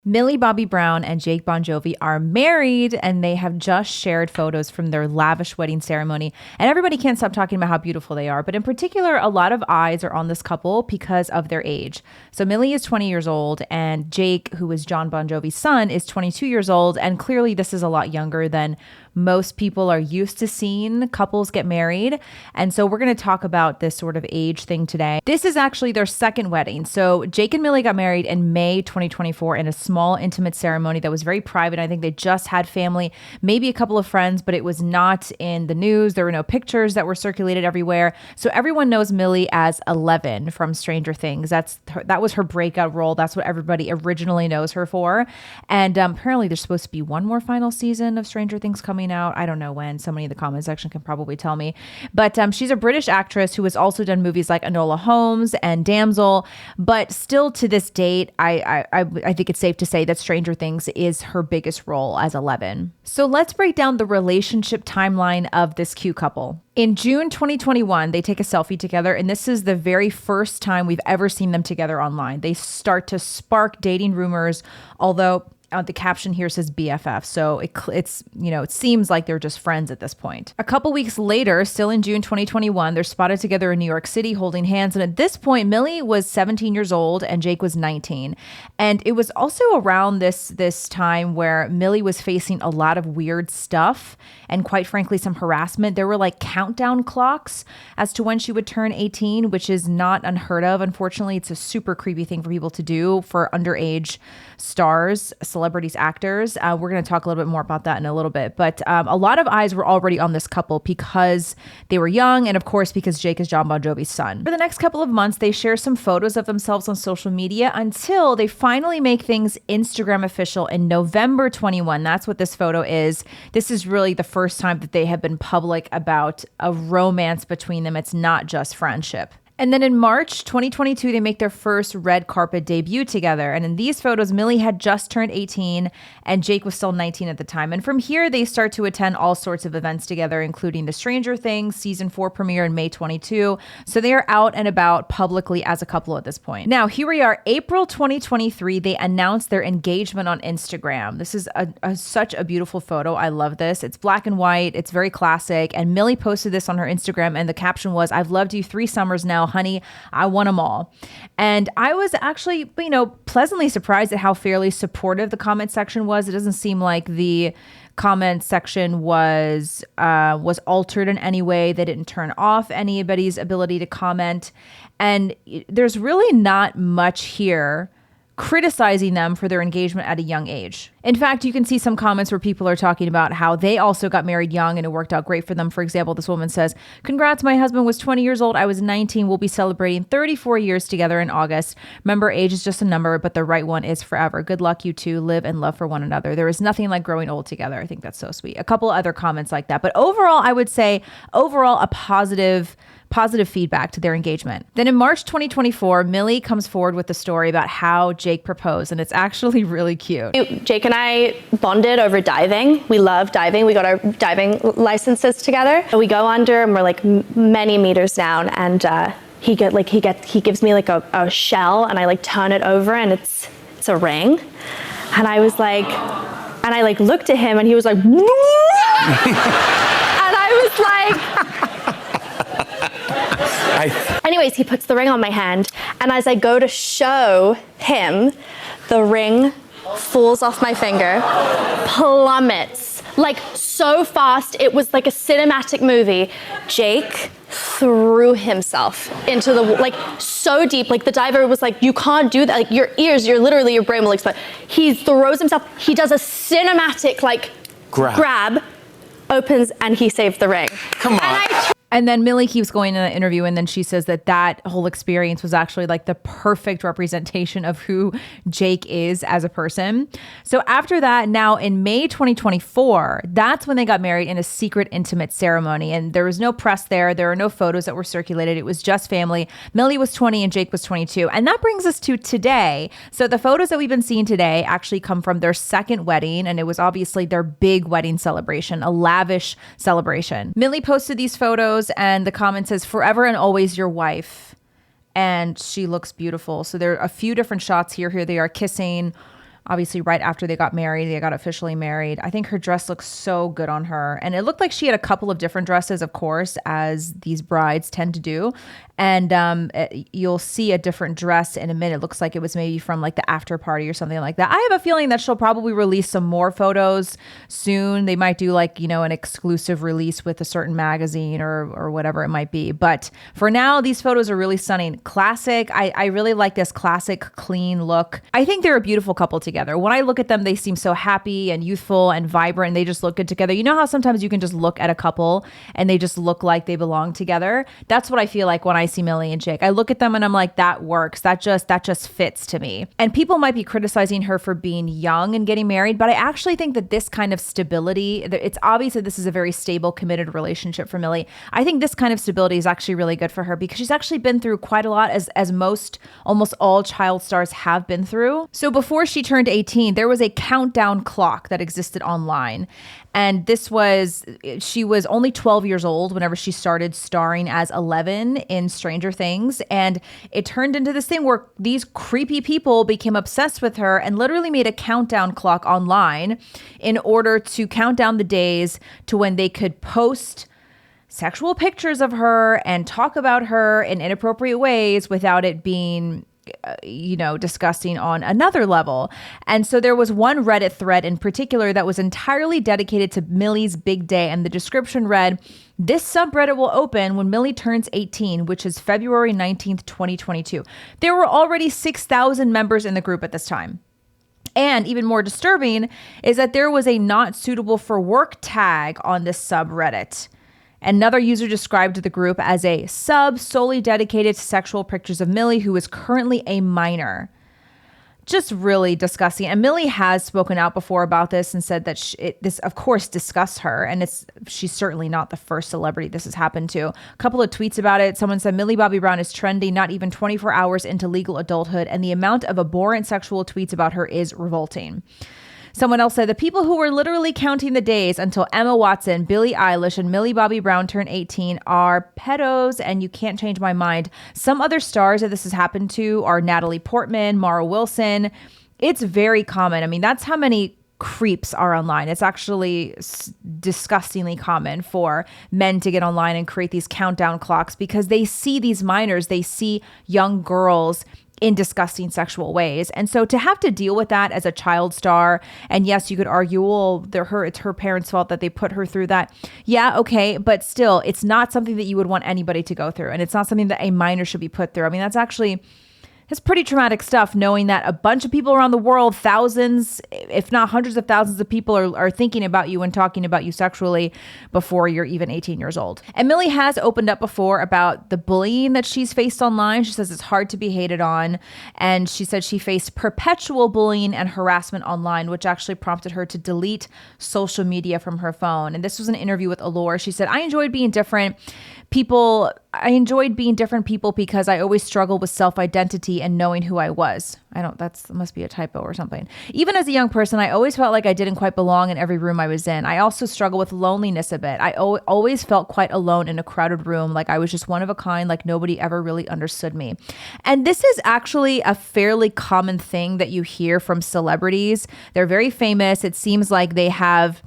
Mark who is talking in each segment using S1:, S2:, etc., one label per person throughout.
S1: Millie Bobby Brown and Jake Bongiovi are married, and they have just shared photos from their lavish wedding ceremony. And everybody can't stop talking about how beautiful they are. But in particular, a lot of eyes are on this couple because of their age. So Millie is 20 years old, and Jake, who is John Bon Jovi's son, is 22 years old. And clearly this is a lot younger than most people are used to seeing couples get married. And so we're going to talk about this sort of age thing today. This is actually their second wedding. So Jake and Millie got married in May 2024 in a small, intimate ceremony that was very private. I think they just had family, maybe a couple of friends, but it was not in the news. There were no pictures that were circulated everywhere. So everyone knows Millie as 11 from Stranger Things. That was her breakout role. That's what everybody originally knows her for. And apparently there's supposed to be one more final season of Stranger Things coming out. I don't know when. Somebody in the comment section can probably tell me. But she's a British actress who has also done movies like Enola Holmes and Damsel. But still to this date, I think it's safe to say that Stranger Things is her biggest role as 11. So let's break down the relationship timeline of this cute couple. In June 2021, they take a selfie together, and this is the very first time we've ever seen them together online. They start to spark dating rumors, although the caption here says BFF. So it seems like they're just friends at this point. A couple weeks later, still in June 2021, they're spotted together in New York City holding hands. And at this point, Millie was 17 years old and Jake was 19. And it was also around this time where Millie was facing a lot of weird stuff and quite frankly, some harassment. There were like countdown clocks as to when she would turn 18, which is not unheard of. Unfortunately, it's a super creepy thing for people to do for underage stars, celebrities, actors. We're going to talk a little bit more about that in a little bit. But a lot of eyes were already on this couple because they were young and, of course, because Jake is John Bon Jovi's son. For the next couple of months, they share some photos of themselves on social media until they finally make things Instagram official in November 21. That's what this photo is. This is really the first time that they have been public about a romance between them. It's not just friendship. And then in March 2022, they make their first red carpet debut together. And in these photos, Millie had just turned 18 and Jake was still 19 at the time. And from here, they start to attend all sorts of events together, including the Stranger Things season 4 premiere in May 22. So they are out and about publicly as a couple at this point. Now, here we are, April 2023. They announced their engagement on Instagram. This is such a beautiful photo. I love this. It's black and white. It's very classic. And Millie posted this on her Instagram. And the caption was, "I've loved you 3 summers now. Honey, I want them all." And I was actually, pleasantly surprised at how fairly supportive the comment section was. It doesn't seem like the comment section was altered in any way. They didn't turn off anybody's ability to comment. And there's really not much here criticizing them for their engagement at a young age. In fact, you can see some comments where people are talking about how they also got married young and it worked out great for them. For example, this woman says, "Congrats, my husband was 20 years old. I was 19. We'll be celebrating 34 years together in August. Remember, age is just a number, but the right one is forever. Good luck, you two. Live and love for one another. There is nothing like growing old together." I think that's so sweet. A couple other comments like that. But overall, I would say a positive feedback to their engagement. Then in March 2024, Millie comes forward with the story about how Jake proposed, and it's actually really cute.
S2: Jake and I bonded over diving. We love diving. We got our diving licenses together. We go under and we're like many meters down, and he gives me like a shell, and I like turn it over, and it's a ring. And I was like, and I like looked at him, and he was like, and I was like. Anyways, he puts the ring on my hand, and as I go to show him, the ring falls off my finger, plummets, like so fast. It was like a cinematic movie. Jake threw himself into the, like so deep, like the diver was like, "You can't do that. Like your brain will explode." He throws himself, he does a cinematic like grab, opens, and he saved the ring.
S3: Come on.
S1: And then Millie keeps going in the interview, and then she says that whole experience was actually like the perfect representation of who Jake is as a person. So after that, now in May 2024, that's when they got married in a secret, intimate ceremony. And there was no press there. There are no photos that were circulated. It was just family. Millie was 20 and Jake was 22. And that brings us to today. So the photos that we've been seeing today actually come from their second wedding. And it was obviously their big wedding celebration, a lavish celebration. Millie posted these photos, and the comment says, "Forever and always your wife." And she looks beautiful. So there are a few different shots here. Here they are kissing. obviously right after they got married. They got officially married. I think her dress looks so good on her. And it looked like she had a couple of different dresses, of course, as these brides tend to do. And you'll see a different dress in a minute. It looks like it was maybe from like the after party or something like that. I have a feeling that she'll probably release some more photos soon. They might do like, an exclusive release with a certain magazine or whatever it might be. But for now, these photos are really stunning. Classic. I really like this classic, clean look. I think they're a beautiful couple together. When I look at them, they seem so happy and youthful and vibrant. And they just look good together. You know how sometimes you can just look at a couple and they just look like they belong together? That's what I feel like when I see Millie and Jake. I look at them and I'm like, that works. That just fits to me. And people might be criticizing her for being young and getting married, but I actually think that this kind of stability, it's obvious that this is a very stable, committed relationship for Millie. I think this kind of stability is actually really good for her because she's actually been through quite a lot, as almost all child stars have been through. So before she turned 18, there was a countdown clock that existed online. And she was only 12 years old whenever she started starring as 11 in Stranger Things. And it turned into this thing where these creepy people became obsessed with her and literally made a countdown clock online in order to count down the days to when they could post sexual pictures of her and talk about her in inappropriate ways without it being disgusting on another level. And so there was one Reddit thread in particular that was entirely dedicated to Millie's big day. And the description read, "This subreddit will open when Millie turns 18, which is February 19th, 2022. There were already 6,000 members in the group at this time. And even more disturbing is that there was a not suitable for work tag on this subreddit. Another user described the group as a sub solely dedicated to sexual pictures of Millie, who is currently a minor." Just really disgusting. And Millie has spoken out before about this and said that this, of course, disgusts her. And she's certainly not the first celebrity this has happened to. A couple of tweets about it. Someone said, "Millie Bobby Brown is trending not even 24 hours into legal adulthood, and the amount of abhorrent sexual tweets about her is revolting." Someone else said, "The people who were literally counting the days until Emma Watson, Billie Eilish, and Millie Bobby Brown turn 18 are pedos, and you can't change my mind." Some other stars that this has happened to are Natalie Portman, Mara Wilson. It's very common. I mean, that's how many creeps are online. It's actually disgustingly common for men to get online and create these countdown clocks because they see these minors, they see young girls in disgusting sexual ways. And so to have to deal with that as a child star, and yes, you could argue, well, it's her parents' fault that they put her through that. Yeah, okay, but still, it's not something that you would want anybody to go through. And it's not something that a minor should be put through. I mean, it's pretty traumatic stuff, knowing that a bunch of people around the world, thousands, if not hundreds of thousands of people are thinking about you and talking about you sexually before you're even 18 years old. And Millie has opened up before about the bullying that she's faced online. She says it's hard to be hated on. And she said she faced perpetual bullying and harassment online, which actually prompted her to delete social media from her phone. And this was an interview with Allure. She said, I enjoyed being different people because I always struggled with self-identity and knowing who I was. That must be a typo or something. Even as a young person, I always felt like I didn't quite belong in every room I was in. I also struggle with loneliness a bit. I always felt quite alone in a crowded room, like I was just one of a kind, like nobody ever really understood me. And this is actually a fairly common thing that you hear from celebrities. They're very famous. It seems like they have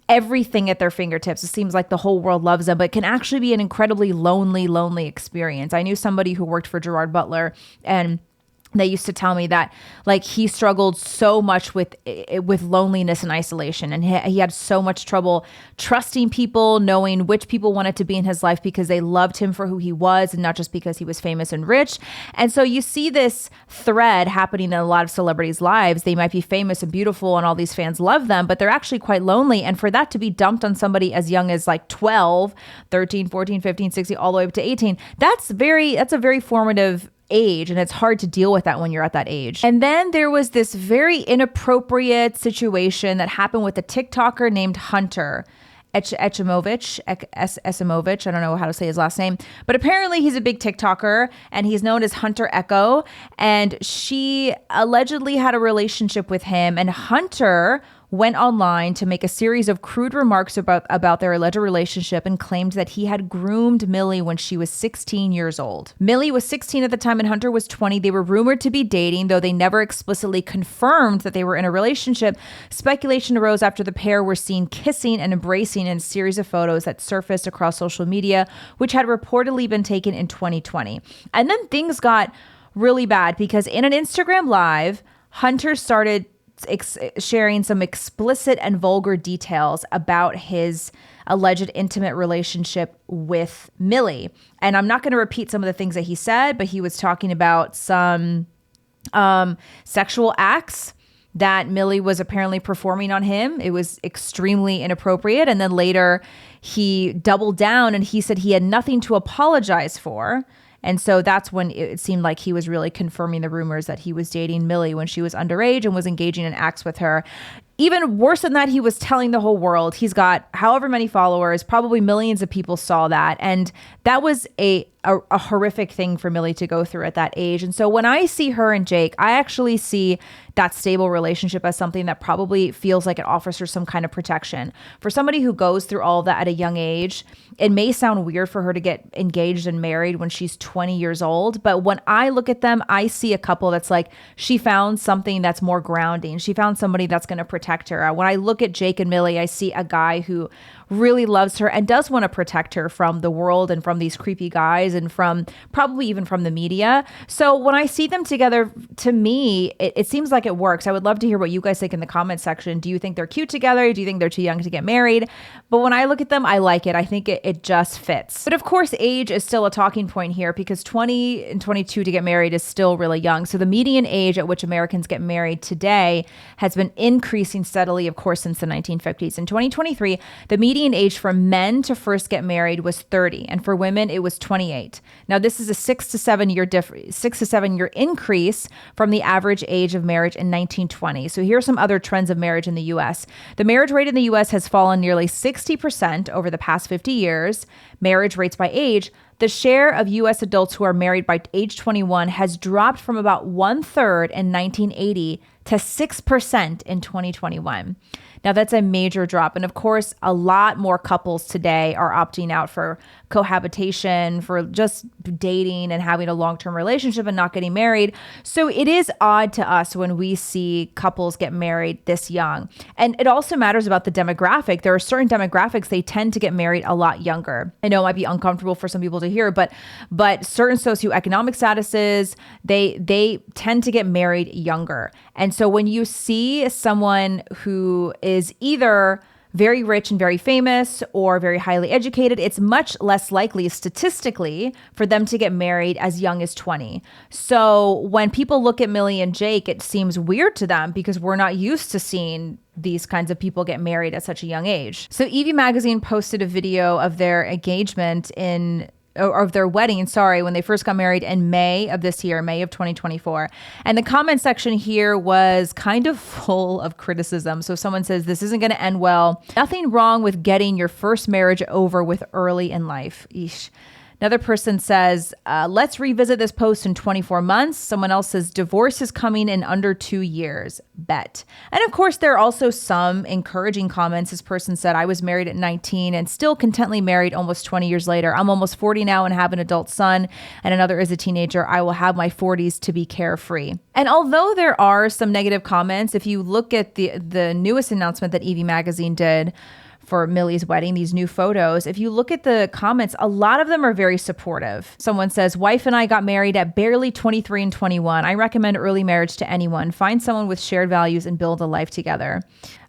S1: everything at their fingertips. It seems like the whole world loves them, but it can actually be an incredibly lonely experience. I knew somebody who worked for Gerard Butler, and they used to tell me that like he struggled so much with loneliness and isolation, and he had so much trouble trusting people, knowing which people wanted to be in his life because they loved him for who he was and not just because he was famous and rich. And so you see this thread happening in a lot of celebrities' lives. They might be famous and beautiful and all these fans love them, but they're actually quite lonely. And for that to be dumped on somebody as young as like 12, 13, 14, 15, 16, all the way up to 18, that's a very formative age, and it's hard to deal with that when you're at that age. And then there was this very inappropriate situation that happened with a TikToker named Hunter Echimovich. I don't know how to say his last name, but apparently he's a big TikToker and he's known as Hunter Echo. And she allegedly had a relationship with him, and Hunter went online to make a series of crude remarks about their alleged relationship and claimed that he had groomed Millie when she was 16 years old. Millie was 16 at the time and Hunter was 20. They were rumored to be dating, though they never explicitly confirmed that they were in a relationship. Speculation arose after the pair were seen kissing and embracing in a series of photos that surfaced across social media, which had reportedly been taken in 2020. And then things got really bad because in an Instagram live, Hunter started sharing some explicit and vulgar details about his alleged intimate relationship with Millie. And I'm not going to repeat some of the things that he said, but he was talking about some sexual acts that Millie was apparently performing on him. It was extremely inappropriate. And then later he doubled down and he said he had nothing to apologize for. And so that's when it seemed like he was really confirming the rumors that he was dating Millie when she was underage and was engaging in acts with her. Even worse than that, he was telling the whole world. He's got however many followers, probably millions of people saw that. And that was a horrific thing for Millie to go through at that age. And so when I see her and Jake, I actually see that stable relationship as something that probably feels like it offers her some kind of protection. For somebody who goes through all of that at a young age, it may sound weird for her to get engaged and married when she's 20 years old. But when I look at them, I see a couple that's like, she found something that's more grounding. She found somebody that's going to protect her. When I look at Jake and Millie, I see a guy who really loves her and does want to protect her from the world and from these creepy guys and from probably even from the media. So when I see them together, to me, it seems like it works. I would love to hear what you guys think in the comment section. Do you think they're cute together? Do you think they're too young to get married? But when I look at them, I like it. I think it just fits. But of course, age is still a talking point here because 20 and 22 to get married is still really young. So the median age at which Americans get married today has been increasing steadily, of course, since the 1950s. In 2023, the median age for men to first get married was 30, and for women it was 28. Now this is a 6 to 7 year increase from the average age of marriage in 1920. So here are some other trends of marriage in the U.S. The marriage rate in the U.S. has fallen nearly 60% over the past 50 years. Marriage rates by age. The share of U.S. adults who are married by age 21 has dropped from about 1/3 in 1980 to 6% in 2021. Now, that's a major drop. And of course, a lot more couples today are opting out for cohabitation, for just dating and having a long-term relationship and not getting married. So it is odd to us when we see couples get married this young. And it also matters about the demographic. There are certain demographics, they tend to get married a lot younger. I know it might be uncomfortable for some people to hear, but certain socioeconomic statuses, they tend to get married younger. And so when you see someone who is either very rich and very famous or very highly educated, it's much less likely statistically for them to get married as young as 20. So when people look at Millie and Jake, it seems weird to them because we're not used to seeing these kinds of people get married at such a young age. So Evie Magazine posted a video of their engagement of their wedding, when they first got married in May of this year, May of 2024. And the comment section here was kind of full of criticism. So someone says, this isn't going to end well. Nothing wrong with getting your first marriage over with early in life. Eesh. Another person says, let's revisit this post in 24 months. Someone else says, divorce is coming in under 2 years. Bet. And of course, there are also some encouraging comments. This person said, I was married at 19 and still contently married almost 20 years later. I'm almost 40 now and have an adult son. And another is a teenager. I will have my 40s to be carefree. And although there are some negative comments, if you look at the newest announcement that Evie Magazine did for Millie's wedding, these new photos, if you look at the comments, a lot of them are very supportive. Someone says, wife and I got married at barely 23 and 21. I recommend early marriage to anyone. Find someone with shared values and build a life together.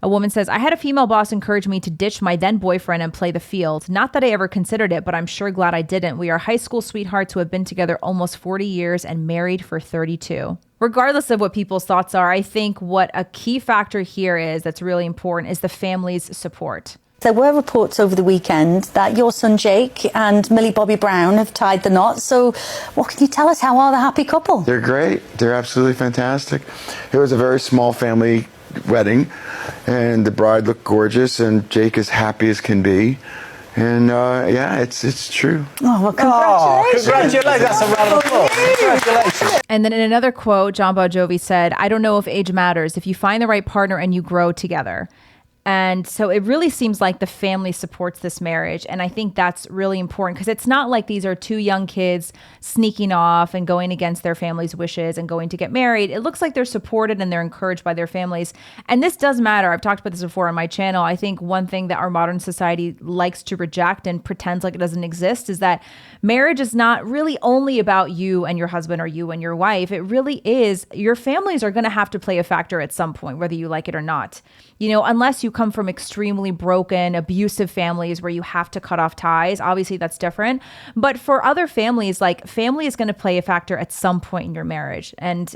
S1: A woman says, I had a female boss encourage me to ditch my then boyfriend and play the field. Not that I ever considered it, but I'm sure glad I didn't. We are high school sweethearts who have been together almost 40 years and married for 32. Regardless of what people's thoughts are, I think what a key factor here is that's really important is the family's support.
S3: There were reports over the weekend that your son Jake and Millie Bobby Brown have tied the knot. So what can you tell us? How are the happy couple?
S4: They're great. They're absolutely fantastic. It was a very small family wedding, and the bride looked gorgeous, and Jake as happy as can be. And yeah, it's true.
S3: Oh, well, congratulations.
S5: Congratulations. That's a round of applause. Congratulations.
S1: And then in another quote, John Bongiovi said, "I don't know if age matters if you find the right partner and you grow together." And so it really seems like the family supports this marriage. And I think that's really important because it's not like these are two young kids sneaking off and going against their family's wishes and going to get married. It looks like they're supported and they're encouraged by their families. And this does matter. I've talked about this before on my channel. I think one thing that our modern society likes to reject and pretends like it doesn't exist is that marriage is not really only about you and your husband or you and your wife. It really is. Your families are going to have to play a factor at some point, whether you like it or not. You know, unless you come from extremely broken, abusive families where you have to cut off ties, obviously that's different. But for other families, like family is going to play a factor at some point in your marriage and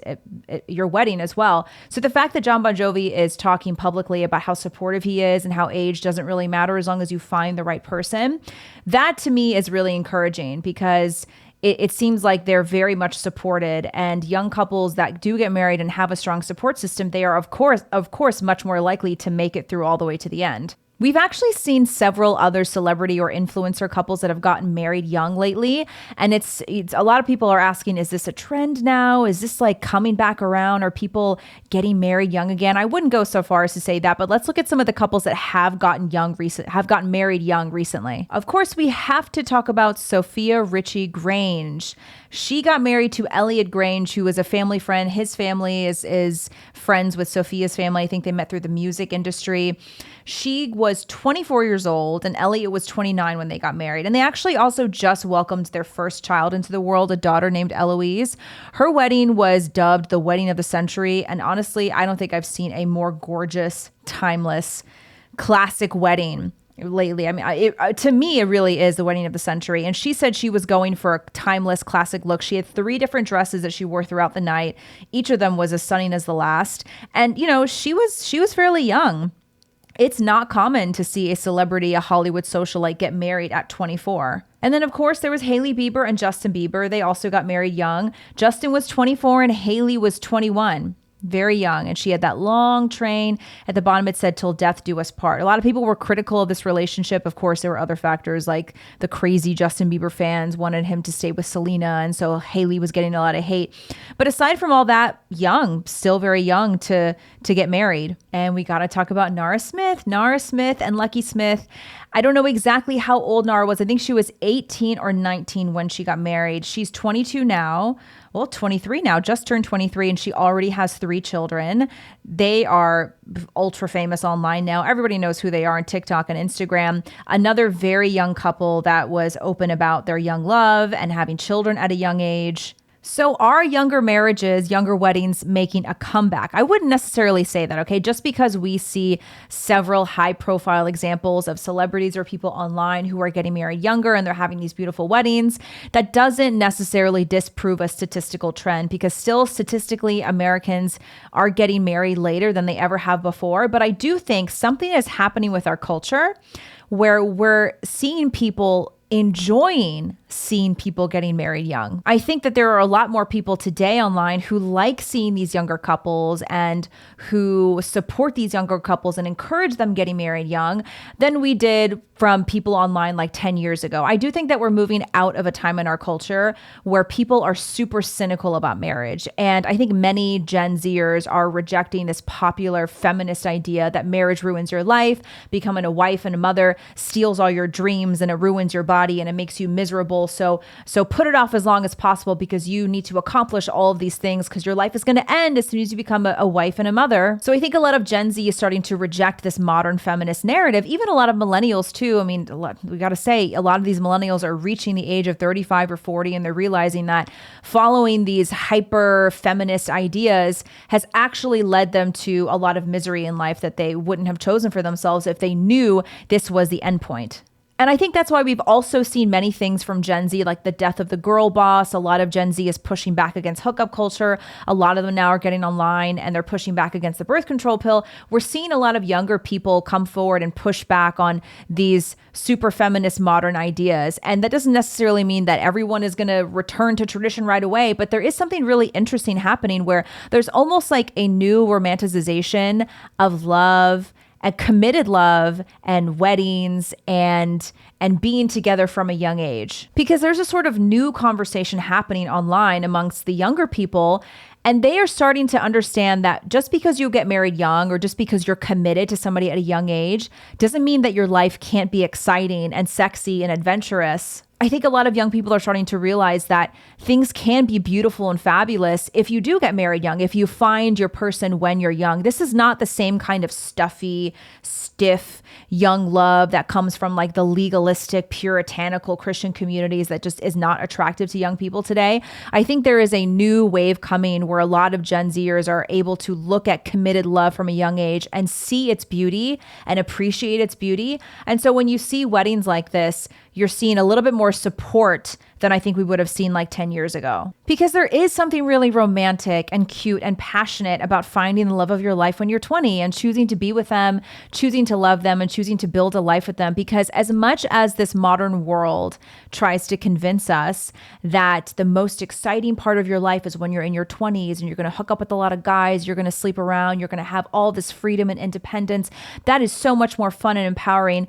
S1: your wedding as well. So the fact that John Bongiovi is talking publicly about how supportive he is and how age doesn't really matter as long as you find the right person, that to me is really encouraging because it seems like they're very much supported, and young couples that do get married and have a strong support system, they are of course much more likely to make it through all the way to the end. We've actually seen several other celebrity or influencer couples that have gotten married young lately. And it's a lot of people are asking, is this a trend now? Is this like coming back around? Are people getting married young again? I wouldn't go so far as to say that, but let's look at some of the couples that have gotten married young recently. Of course, we have to talk about Sophia Richie Grange. She got married to Elliot Grange, who is a family friend. His family is friends with Sophia's family. I think they met through the music industry. She was 24 years old and Elliot was 29 when they got married. And they actually also just welcomed their first child into the world, a daughter named Eloise. Her wedding was dubbed the wedding of the century. And honestly, I don't think I've seen a more gorgeous, timeless, classic wedding lately. I mean, to me, it really is the wedding of the century. And she said she was going for a timeless classic look. She had 3 different dresses that she wore throughout the night. Each of them was as stunning as the last. And, you know, she was fairly young. It's not common to see a celebrity, a Hollywood socialite, get married at 24. And then, of course, there was Hailey Bieber and Justin Bieber. They also got married young. Justin was 24 and Hailey was 21. Very young. And she had that long train. At the bottom, it said, "Till death do us part." A lot of people were critical of this relationship. Of course, there were other factors like the crazy Justin Bieber fans wanted him to stay with Selena. And so Hailey was getting a lot of hate. But aside from all that, young, still very young to get married. And we got to talk about Nara Smith and Lucky Smith. I don't know exactly how old Nara was. I think she was 18 or 19 when she got married. She's 22 now. Well, 23 now, just turned 23, and she already has 3 children. They are ultra famous online now. Everybody knows who they are on TikTok and Instagram. Another very young couple that was open about their young love and having children at a young age. So are younger marriages, younger weddings making a comeback? I wouldn't necessarily say that, okay? Just because we see several high-profile examples of celebrities or people online who are getting married younger and they're having these beautiful weddings, that doesn't necessarily disprove a statistical trend, because still statistically Americans are getting married later than they ever have before. But I do think something is happening with our culture where we're seeing people enjoying seeing people getting married young. I think that there are a lot more people today online who like seeing these younger couples and who support these younger couples and encourage them getting married young than we did from people online like 10 years ago. I do think that we're moving out of a time in our culture where people are super cynical about marriage. And I think many Gen Zers are rejecting this popular feminist idea that marriage ruins your life, becoming a wife and a mother steals all your dreams and it ruins your body and it makes you miserable. So put it off as long as possible because you need to accomplish all of these things because your life is going to end as soon as you become a wife and a mother. So I think a lot of Gen Z is starting to reject this modern feminist narrative. Even a lot of millennials too. I mean, we got to say a lot of these millennials are reaching the age of 35 or 40 and they're realizing that following these hyper feminist ideas has actually led them to a lot of misery in life that they wouldn't have chosen for themselves if they knew this was the end point. And I think that's why we've also seen many things from Gen Z, like the death of the girl boss. A lot of Gen Z is pushing back against hookup culture. A lot of them now are getting online and they're pushing back against the birth control pill. We're seeing a lot of younger people come forward and push back on these super feminist modern ideas. And that doesn't necessarily mean that everyone is going to return to tradition right away, but there is something really interesting happening where there's almost like a new romanticization of love and committed love and weddings and being together from a young age. Because there's a sort of new conversation happening online amongst the younger people, and they are starting to understand that just because you get married young or just because you're committed to somebody at a young age doesn't mean that your life can't be exciting and sexy and adventurous. I think a lot of young people are starting to realize that things can be beautiful and fabulous if you do get married young, if you find your person when you're young. This is not the same kind of stuffy, stiff, young love that comes from like the legalistic, puritanical Christian communities that just is not attractive to young people today. I think there is a new wave coming where a lot of Gen Zers are able to look at committed love from a young age and see its beauty and appreciate its beauty. And so when you see weddings like this, you're seeing a little bit more support than I think we would have seen like 10 years ago. Because there is something really romantic and cute and passionate about finding the love of your life when you're 20 and choosing to be with them, choosing to love them, and choosing to build a life with them. Because as much as this modern world tries to convince us that the most exciting part of your life is when you're in your 20s and you're going to hook up with a lot of guys, you're going to sleep around, you're going to have all this freedom and independence, that is so much more fun and empowering.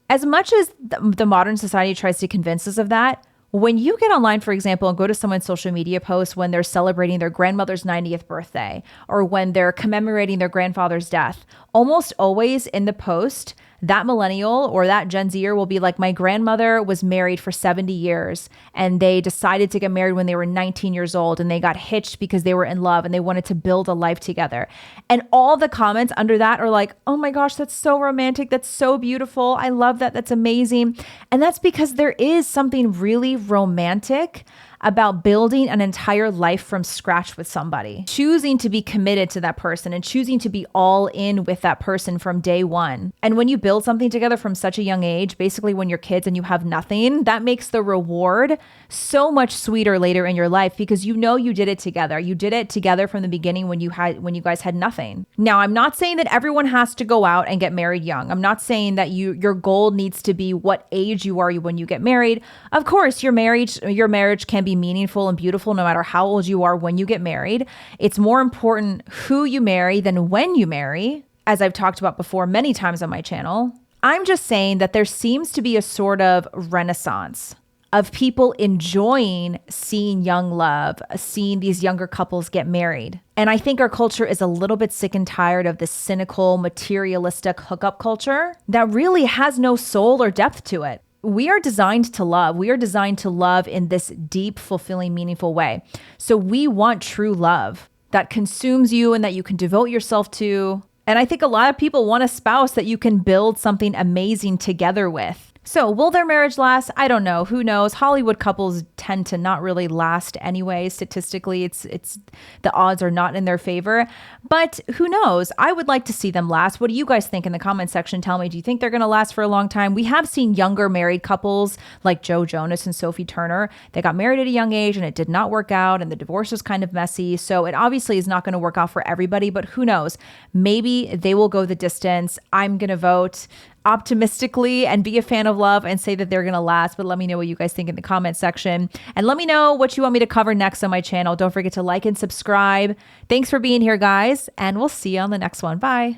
S1: As much as the modern society tries to convince us of that, when you get online, for example, and go to someone's social media post when they're celebrating their grandmother's 90th birthday or when they're commemorating their grandfather's death, almost always in the post, that millennial or that Gen Zer will be like, my grandmother was married for 70 years and they decided to get married when they were 19 years old and they got hitched because they were in love and they wanted to build a life together. And all the comments under that are like, oh my gosh, that's so romantic. That's so beautiful. I love that. That's amazing. And that's because there is something really romantic about building an entire life from scratch with somebody, choosing to be committed to that person and choosing to be all in with that person from day one. And when you build something together from such a young age, basically when you're kids and you have nothing, that makes the reward so much sweeter later in your life because you know you did it together. You did it together from the beginning when you guys had nothing. Now, I'm not saying that everyone has to go out and get married young. I'm not saying that your goal needs to be what age you are when you get married. Of course, your marriage can be meaningful and beautiful no matter how old you are when you get married. It's more important who you marry than when you marry, as I've talked about before many times on my channel. I'm just saying that there seems to be a sort of renaissance of people enjoying seeing young love, seeing these younger couples get married. And I think our culture is a little bit sick and tired of this cynical, materialistic hookup culture that really has no soul or depth to it. We are designed to love. We are designed to love in this deep, fulfilling, meaningful way. So we want true love that consumes you and that you can devote yourself to. And I think a lot of people want a spouse that you can build something amazing together with. So will their marriage last? I don't know. Who knows? Hollywood couples tend to not really last anyway. Statistically, it's the odds are not in their favor. But who knows? I would like to see them last. What do you guys think in the comment section? Tell me, do you think they're going to last for a long time? We have seen younger married couples like Joe Jonas and Sophie Turner. They got married at a young age and it did not work out and the divorce was kind of messy. So it obviously is not going to work out for everybody, but who knows? Maybe they will go the distance. I'm going to vote optimistically and be a fan of love and say that they're going to last. But let me know what you guys think in the comment section. And let me know what you want me to cover next on my channel. Don't forget to like and subscribe. Thanks for being here, guys. And we'll see you on the next one. Bye.